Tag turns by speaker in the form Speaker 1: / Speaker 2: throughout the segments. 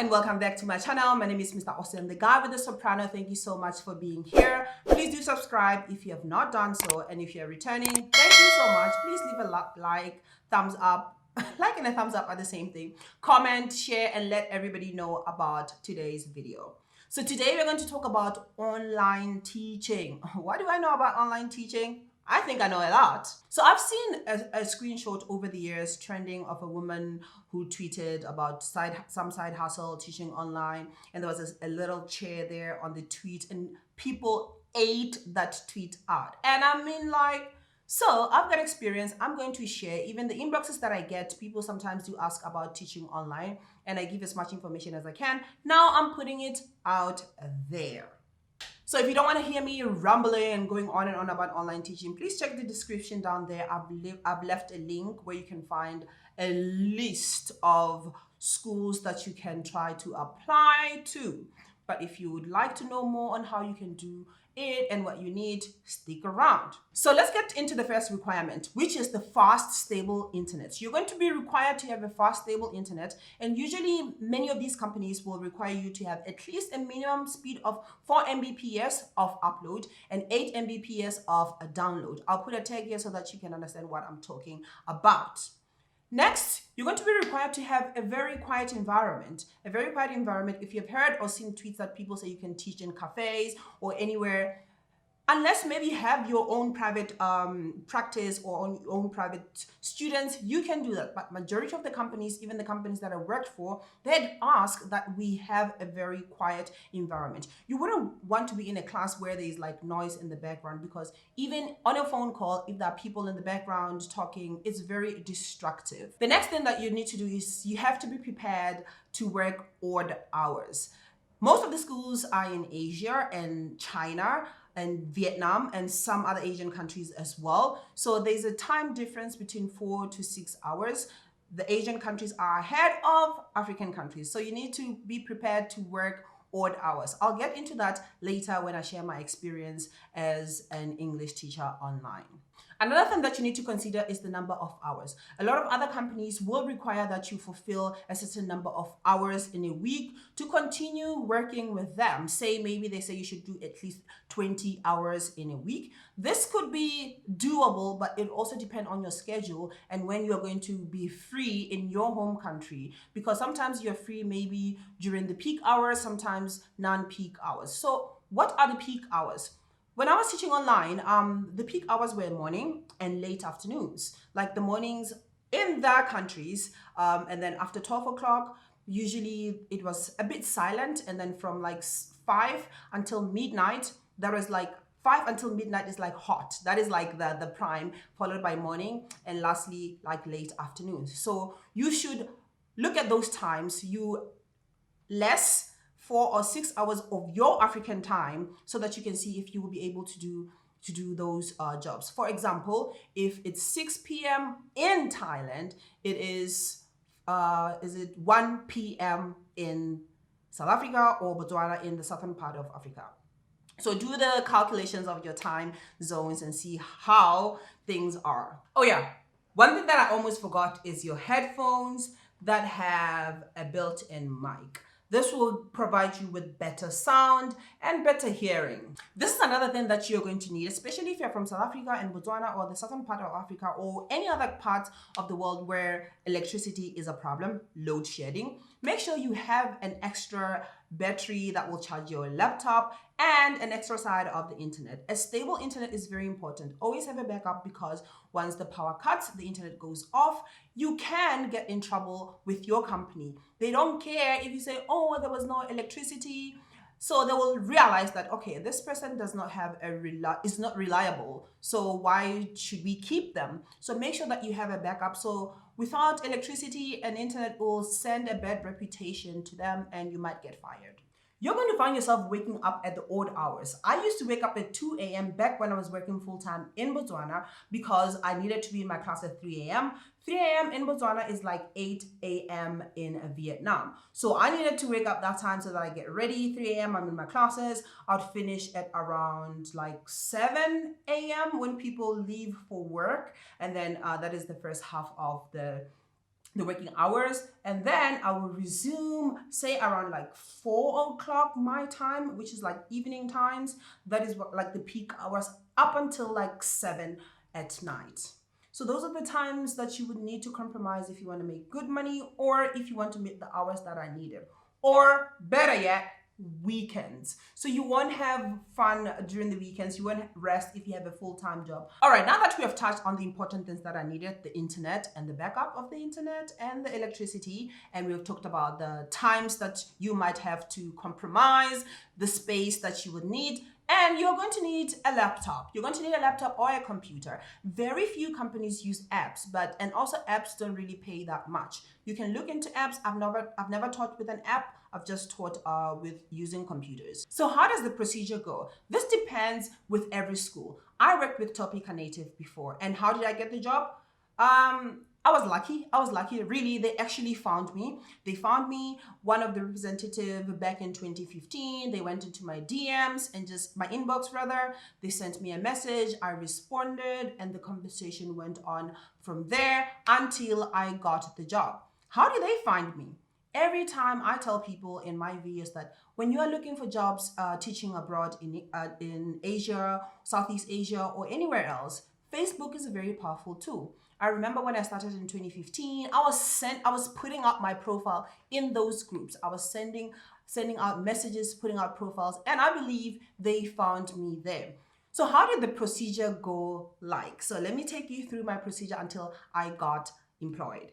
Speaker 1: and welcome back to my channel. My name is Mr. Austin, the guy with the soprano. Thank you so much for being here. Please do subscribe if you have not done so, and if you're returning, thank you so much. Please leave a like, thumbs up, like and a thumbs up are the same thing. Comment, share, and let everybody know about today's video. So today we're going to talk about online teaching. What do I know about online teaching? I think I know a lot. So I've seen a screenshot over the years trending of a woman who tweeted about some side hustle teaching online, and there was a little chair there on the tweet, and people ate that tweet out. And I mean, like, so I've got experience. I'm going to share. Even the inboxes that I get, people sometimes do ask about teaching online, and I give as much information as I can. Now I'm putting it out there. So if you don't want to hear me rumbling and going on and on about online teaching, please check the description down there. I've left a link where you can find a list of schools that you can try to apply to. But if you would like to know more on how you can do it and what you need, stick around. So let's get into the first requirement, which is the fast, stable internet. You're going to be required to have a fast, stable internet, and usually many of these companies will require you to have at least a minimum speed of 4 Mbps of upload and 8 Mbps of a download. I'll put a tag here so that you can understand what I'm talking about. Next, you're going to be required to have a very quiet environment. A very quiet environment, if you've heard or seen tweets that people say you can teach in cafes or anywhere, unless maybe you have your own private practice or your own private students, you can do that. But majority of the companies, even the companies that I worked for, they'd ask that we have a very quiet environment. You wouldn't want to be in a class where there's like noise in the background, because even on a phone call, if there are people in the background talking, it's very destructive. The next thing that you need to do is you have to be prepared to work odd hours. Most of the schools are in Asia and China and Vietnam and some other Asian countries as well. So there's a time difference between 4 to 6 hours. The Asian countries are ahead of African countries. So you need to be prepared to work odd hours. I'll get into that later when I share my experience as an English teacher online. Another thing that you need to consider is the number of hours. A lot of other companies will require that you fulfill a certain number of hours in a week to continue working with them. Say maybe they say you should do at least 20 hours in a week. This could be doable, but it also depends on your schedule and when you're going to be free in your home country, because sometimes you're free maybe during the peak hours, sometimes non-peak hours. So what are the peak hours? When I was teaching online, the peak hours were morning and late afternoons. Like the mornings in their countries, and then after 12 o'clock, usually it was a bit silent. And then from like 5 until midnight, there was like 5 until midnight is like hot. That is like the prime, followed by morning, and lastly, like late afternoons. So you should look at those times. You less 4 or 6 hours of your African time so that you can see if you will be able to do those jobs. For example, if it's 6 p.m. in Thailand, it is it 1 p.m. in South Africa or Botswana in the southern part of Africa. So do the calculations of your time zones and see how things are. Oh yeah, one thing that I almost forgot is your headphones that have a built-in mic. This will provide you with better sound and better hearing. This is another thing that you're going to need, especially if you're from South Africa and Botswana or the southern part of Africa or any other part of the world where electricity is a problem, load shedding. Make sure you have an extra battery that will charge your laptop and an extra side of the internet. A stable internet is very important. Always have a backup, because once the power cuts, the internet goes off, you can get in trouble with your company. They don't care if you say, oh, there was no electricity. So they will realize that, okay, this person does not have is not reliable. So why should we keep them? So make sure that you have a backup. So without electricity and internet will send a bad reputation to them and you might get fired. You're going to find yourself waking up at the odd hours. I used to wake up at 2 a.m. back when I was working full-time in Botswana, because I needed to be in my class at 3 a.m. 3 a.m. in Botswana is like 8 a.m. in Vietnam. So I needed to wake up that time so that I get ready. 3 a.m. I'm in my classes. I'd finish at around like 7 a.m. when people leave for work. And then that is the first half of the the working hours, and then I will resume, say around like 4 o'clock my time, which is like evening times. That is what, like the peak hours, up until like 7 at night. So those are the times that you would need to compromise if you want to make good money, or if you want to meet the hours that I needed, or better yet, weekends. So you won't have fun during the weekends, you won't rest if you have a full-time job. All right, now that we have touched on the important things that I needed, the internet and the backup of the internet and the electricity, and we've talked about the times that you might have to compromise, the space that you would need, and you're going to need a laptop. You're going to need a laptop or a computer. Very few companies use apps, and also apps don't really pay that much. You can look into apps. I've never taught with an app. I've just taught with using computers. So how does the procedure go? This depends with every school. I worked with Topica Native before, and how did I get the job? I was lucky. Really, they actually found me. They found me, one of the representative back in 2015. They went into my DMs and just my inbox rather. They sent me a message. I responded, and the conversation went on from there until I got the job. How did they find me? Every time I tell people in my videos that when you are looking for jobs teaching abroad in Asia, Southeast Asia, or anywhere else, Facebook is a very powerful tool. I remember when I started in 2015, I was putting out my profile in those groups. I was sending out messages, putting out profiles, and I believe they found me there. So how did the procedure go like? So let me take you through my procedure until I got employed.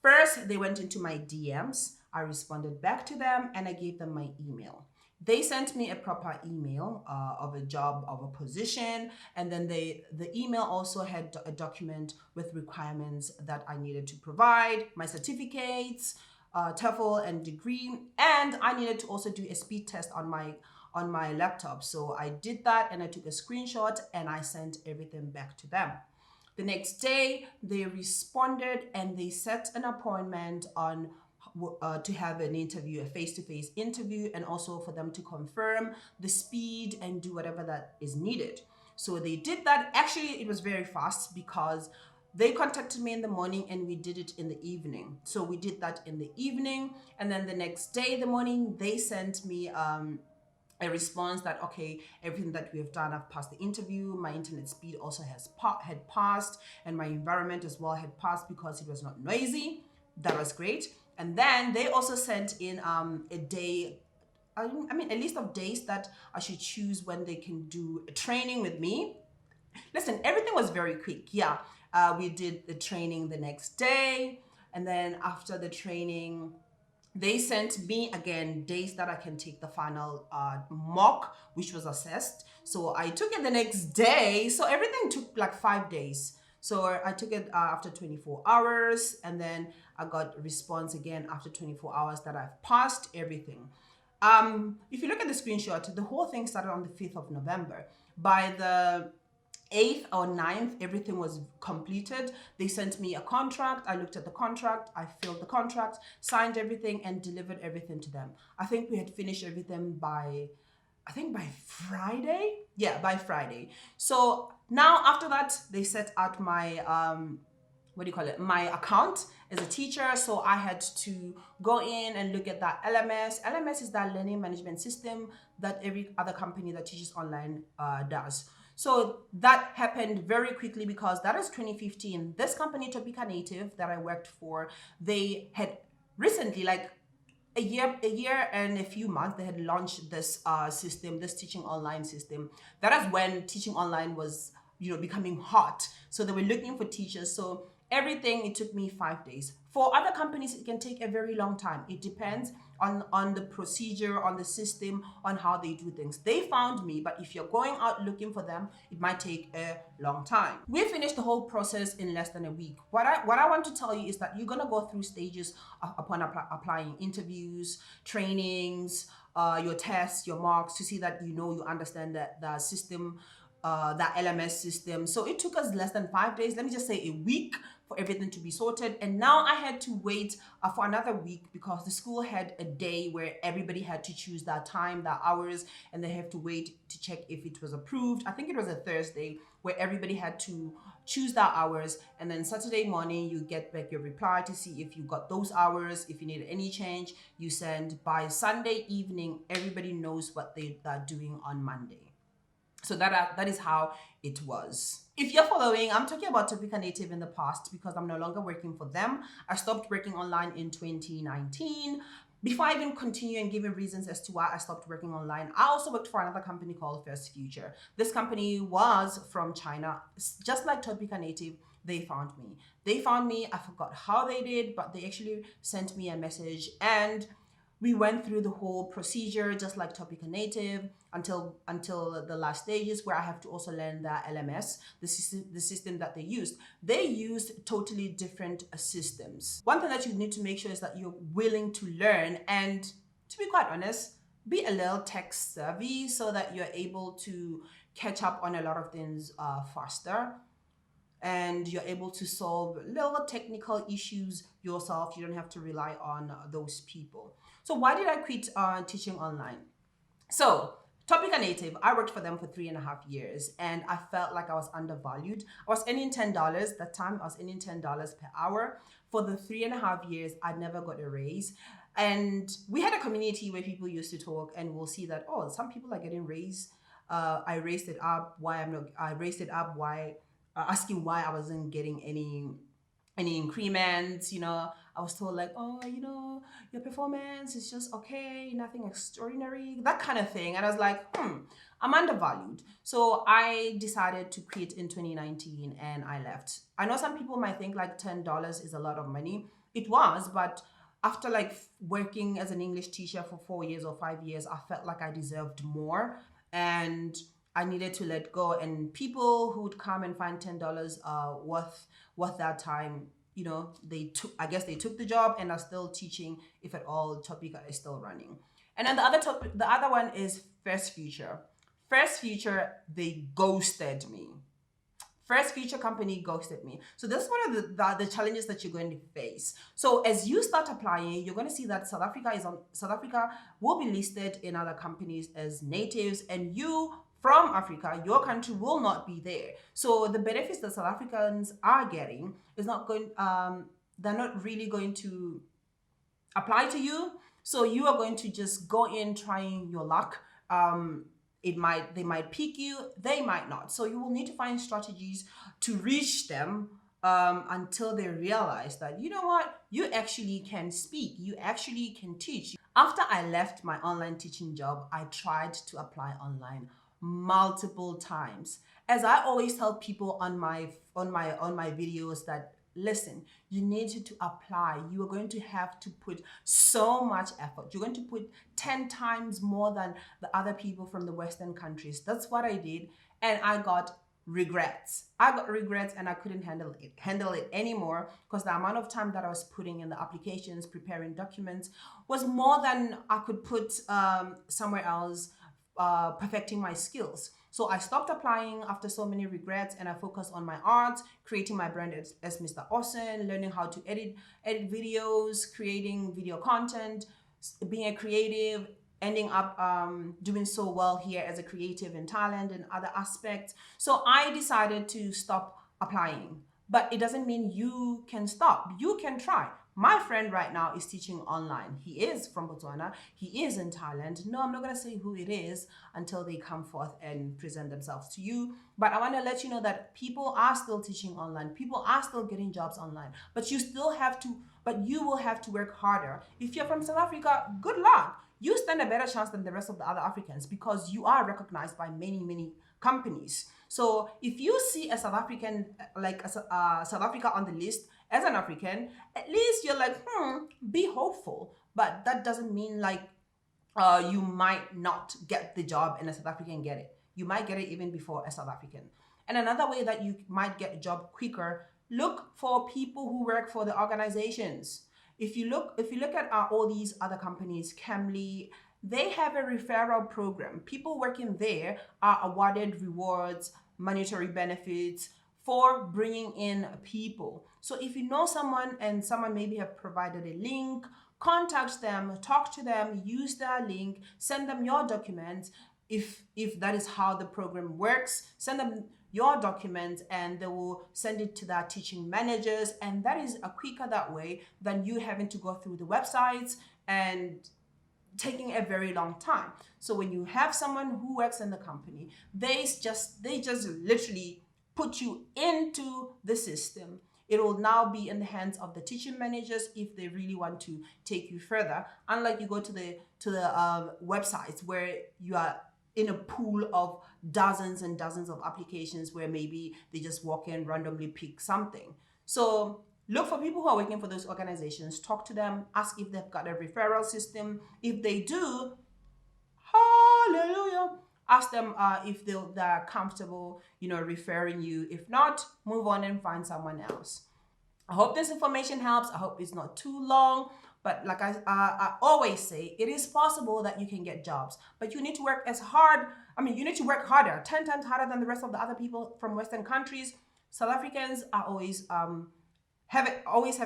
Speaker 1: First, they went into my DMs. I responded back to them, and I gave them my email. They sent me a proper email of a job, of a position, and then the email also had a document with requirements that I needed to provide, my certificates, TOEFL and degree, and I needed to also do a speed test on my laptop. So I did that, and I took a screenshot, and I sent everything back to them. The next day, they responded, and they set an appointment on to have an interview, a face-to-face interview, and also for them to confirm the speed and do whatever that is needed. So they did that. Actually, it was very fast because they contacted me in the morning and we did it in the evening. So we did that in the evening, and then the next day, the morning, they sent me a response that, okay, everything that we have done, I've passed the interview, my internet speed also had passed, and my environment as well had passed because it was not noisy. That was great. And then they also sent in a list of days that I should choose when they can do a training with me. Listen, everything was very quick. Yeah, we did the training the next day, and then after the training, they sent me again days that I can take the final mock, which was assessed. So I took it the next day. So everything took like 5 days. So I took it after 24 hours, and then I got a response again after 24 hours that I've passed everything. If you look at the screenshot, the whole thing started on the 5th of November. By the 8th or 9th, everything was completed. They sent me a contract. I looked at the contract. I filled the contract, signed everything, and delivered everything to them. I think we had finished everything by Friday. Yeah, by Friday. So now after that, they set out my my account as a teacher. So I had to go in and look at that LMS. LMS is that learning management system that every other company that teaches online does. So that happened very quickly because that is 2015. This company, Topica Native, that I worked for, they had recently, like a year and a few months, they had launched this system, this teaching online system. That is when teaching online was, becoming hot. So they were looking for teachers. So everything, it took me 5 days. For other companies, it can take a very long time. It depends on the procedure, on the system, on how they do things. They found me, but if you're going out looking for them, it might take a long time. We finished the whole process in less than a week. What I want to tell you is that you're gonna go through stages upon applying interviews, trainings, your tests, your marks, to see that you understand the system, that LMS system. So it took us less than 5 days, let me just say a week, for everything to be sorted. And now I had to wait for another week because the school had a day where everybody had to choose that time, that hours, and they have to wait to check if it was approved. I think it was a Thursday where everybody had to choose that hours, and then Saturday morning you get back your reply to see if you got those hours. If you need any change, you send. By Sunday evening, everybody knows what they are doing on Monday. So that is how it was. If you're following, I'm talking about Topica Native in the past because I'm no longer working for them. I stopped working online in 2019. Before I even continue and give you reasons as to why I stopped working online, I also worked for another company called First Future. This company was from China. Just like Topica Native, they found me. I forgot how they did, but they actually sent me a message, and we went through the whole procedure just like Topica Native until the last stages, where I have to also learn the LMS, the system that they used. They used totally different systems. One thing that you need to make sure is that you're willing to learn and, to be quite honest, be a little tech savvy so that you're able to catch up on a lot of things faster, and you're able to solve little technical issues yourself. You don't have to rely on those people. So why did I quit teaching online? So Topica Native, I worked for them for 3.5 years, and I felt like I was undervalued. I was earning $10 that time. I was earning $10 per hour. For the 3.5 years, I never got a raise. And we had a community where people used to talk, and we'll see that, oh, some people are getting raised. I raised it up. Why I'm not? I raised it up. Why? Asking why I wasn't getting any increments. I was told like, oh, your performance is just okay, nothing extraordinary, that kind of thing. And I was like, I'm undervalued. So I decided to quit in 2019 and I left. I know some people might think like $10 is a lot of money. It was, but after like working as an English teacher for 4 years or 5 years, I felt like I deserved more, and I needed to let go. And people who would come and find $10 worth that time, they took the job and are still teaching, if at all. Topica is still running. And then the other one is First Future. First Future, they ghosted me. First Future company ghosted me. So this is one of the challenges that you're going to face. So as you start applying, you're going to see that South Africa will be listed in other companies as natives, and you from Africa, your country will not be there. So the benefits that South Africans are getting is not going, they're not really going to apply to you. So you are going to just go in trying your luck. They might pick you, they might not. So you will need to find strategies to reach them until they realize that, you know what, you actually can speak, you actually can teach. After I left my online teaching job, I tried to apply online multiple times. As I always tell people on my videos that, listen, you need to apply. You are going to have to put so much effort. You're going to put 10 times more than the other people from the Western countries. That's what I did, and I got regrets. And I couldn't handle it anymore, because the amount of time that I was putting in the applications, preparing documents, was more than I could put somewhere else, perfecting my skills. So I stopped applying after so many regrets, and I focused on my art, creating my brand as Mr. Awesome, learning how to edit videos, creating video content, being a creative, ending up doing so well here as a creative in Thailand and other aspects. So I decided to stop applying. But it doesn't mean you can stop. You can try. My friend right now is teaching online. He is from Botswana. He is in Thailand. No, I'm not going to say who it is until they come forth and present themselves to you. But I want to let you know that people are still teaching online. People are still getting jobs online. But you will have to work harder. If you're from South Africa, good luck. You stand a better chance than the rest of the other Africans, because you are recognized by many, many companies. So if you see a South African, South Africa on the list as an African, at least you're like, be hopeful. But that doesn't mean you might not get the job and a South African get it. You might get it even before a South African. And another way that you might get a job quicker, look for people who work for the organizations. If you look at all these other companies, Camly, they have a referral program. People working there are awarded rewards, monetary benefits for bringing in people. So if you know someone and someone maybe have provided a link, contact them, talk to them, use their link, send them your documents. If that is how the program works, send them your documents and they will send it to their teaching managers, and that is a quicker that way than you having to go through the websites and taking a very long time. So when you have someone who works in the company, they just literally put you into the system. It will now be in the hands of the teaching managers if they really want to take you further. Unlike you go to the websites where you are in a pool of dozens and dozens of applications where maybe they just walk in, randomly pick something. So look for people who are working for those organizations, talk to them, ask if they've got a referral system. If they do, hallelujah, ask them if they're comfortable, referring you. If not, move on and find someone else. I hope this information helps. I hope it's not too long. But like I always say, it is possible that you can get jobs, but you need to work as hard. You need to work harder, 10 times harder than the rest of the other people from Western countries. South Africans are always have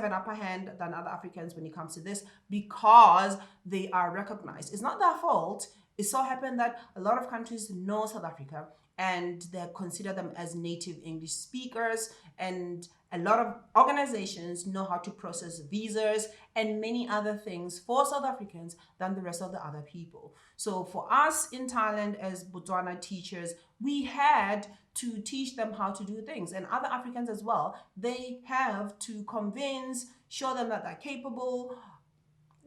Speaker 1: an upper hand than other Africans when it comes to this because they are recognized. It's not their fault. It so happened that a lot of countries know South Africa and they consider them as native English speakers, and a lot of organizations know how to process visas and many other things for South Africans than the rest of the other people. So for us in Thailand as Botswana teachers, we had to teach them how to do things, and other Africans as well. They have to convince, show them that they're capable,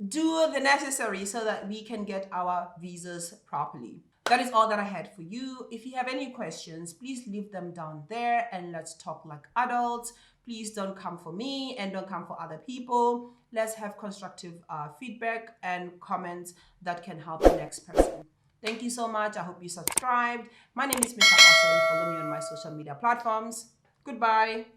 Speaker 1: do the necessary so that we can get our visas properly. That is all that I had for you. If you have any questions, please leave them down there and let's talk like adults. Please don't come for me and don't come for other people. Let's have constructive feedback and comments that can help the next person. Thank you so much. I hope you subscribed. My name is Mr. Awesome. Follow me on my social media platforms. Goodbye.